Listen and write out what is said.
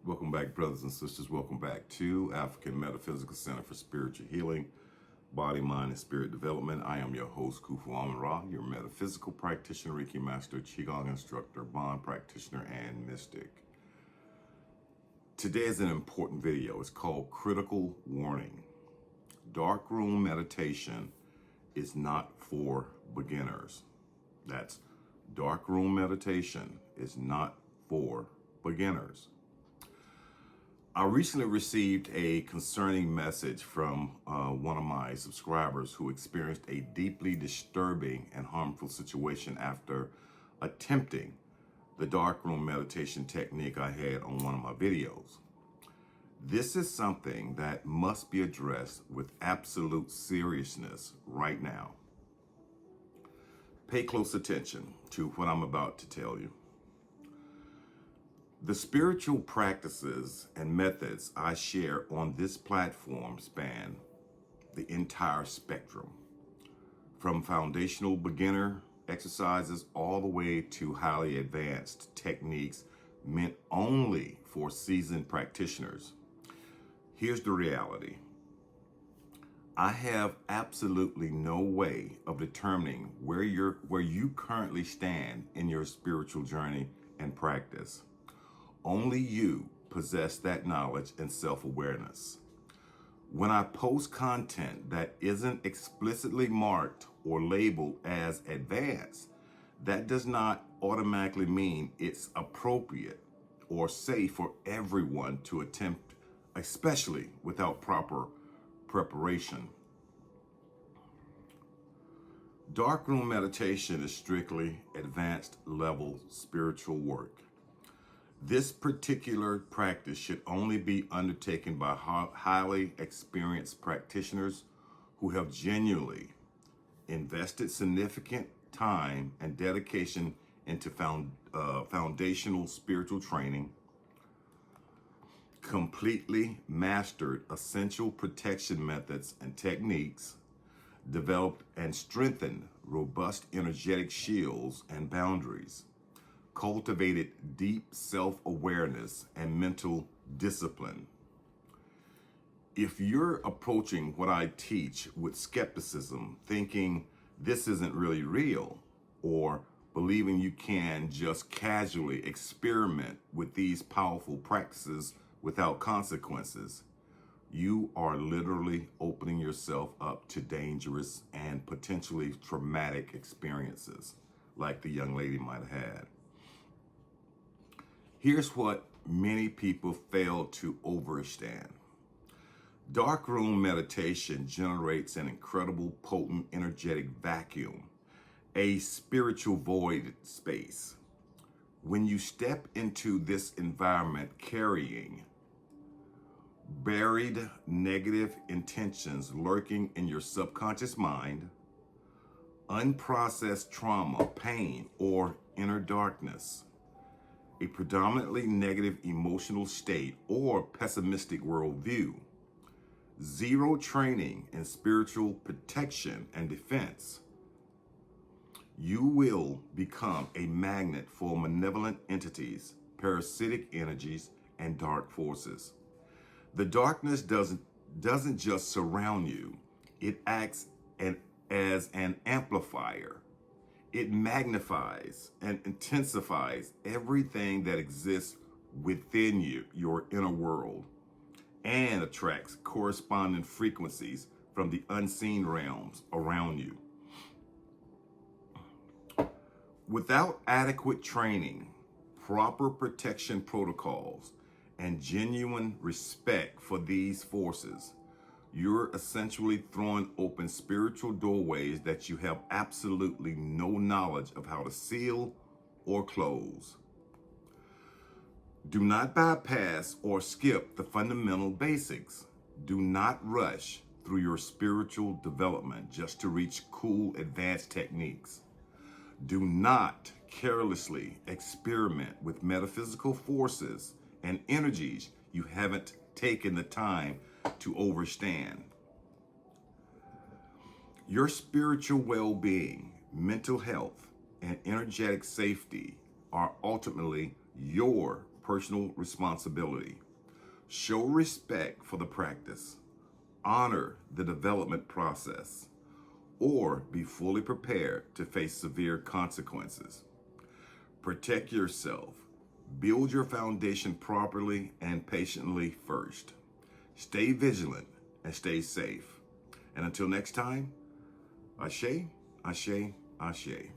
Welcome back, brothers and sisters. Welcome back to African Metaphysical Center for Spiritual Healing, Body, Mind, and Spirit Development. I am your host, Kufu Amun-Ra, your metaphysical practitioner, Reiki Master, Qigong instructor, Bond practitioner, and mystic. Today is an important video. It's called Critical Warning. Darkroom meditation is not for beginners. That's darkroom meditation is not for beginners. I recently received a concerning message from one of my subscribers who experienced a deeply disturbing and harmful situation after attempting the darkroom meditation technique I had on one of my videos. This is something that must be addressed with absolute seriousness right now. Pay close attention to what I'm about to tell you. The spiritual practices and methods I share on this platform span the entire spectrum, from foundational beginner exercises all the way to highly advanced techniques meant only for seasoned practitioners. Here's the reality. I have absolutely no way of determining where you currently stand in your spiritual journey and practice. Only you possess that knowledge and self-awareness. When I post content that isn't explicitly marked or labeled as advanced, that does not automatically mean it's appropriate or safe for everyone to attempt, especially without proper preparation. Darkroom meditation is strictly advanced level spiritual work. This particular practice should only be undertaken by highly experienced practitioners who have genuinely invested significant time and dedication into foundational spiritual training, completely mastered essential protection methods and techniques, developed and strengthened robust energetic shields and boundaries, cultivated deep self-awareness and mental discipline. If you're approaching what I teach with skepticism, thinking this isn't really real, or believing you can just casually experiment with these powerful practices without consequences, you are literally opening yourself up to dangerous and potentially traumatic experiences like the young lady might have had. Here's what many people fail to understand. Darkroom meditation generates an incredible, potent, energetic vacuum, a spiritual void space. When you step into this environment carrying buried negative intentions lurking in your subconscious mind, unprocessed trauma, pain, or inner darkness, a predominantly negative emotional state or pessimistic worldview, zero training in spiritual protection and defense, you will become a magnet for malevolent entities, parasitic energies, and dark forces. The darkness doesn't just surround you, it acts as an amplifier. It magnifies and intensifies everything that exists within you, your inner world, and attracts corresponding frequencies from the unseen realms around you. Without adequate training, proper protection protocols, and genuine respect for these forces, you're essentially throwing open spiritual doorways that you have absolutely no knowledge of how to seal or close. Do not bypass or skip the fundamental basics. Do not rush through your spiritual development just to reach cool advanced techniques. Do not carelessly experiment with metaphysical forces and energies you haven't taken the time to understand. Your spiritual well-being, mental health, and energetic safety are ultimately your personal responsibility. Show respect for the practice. Honor the development process, or be fully prepared to face severe consequences. Protect yourself. Build your foundation properly and patiently first. Stay vigilant and stay safe. And until next time, Ashe, Ashe, Ashe.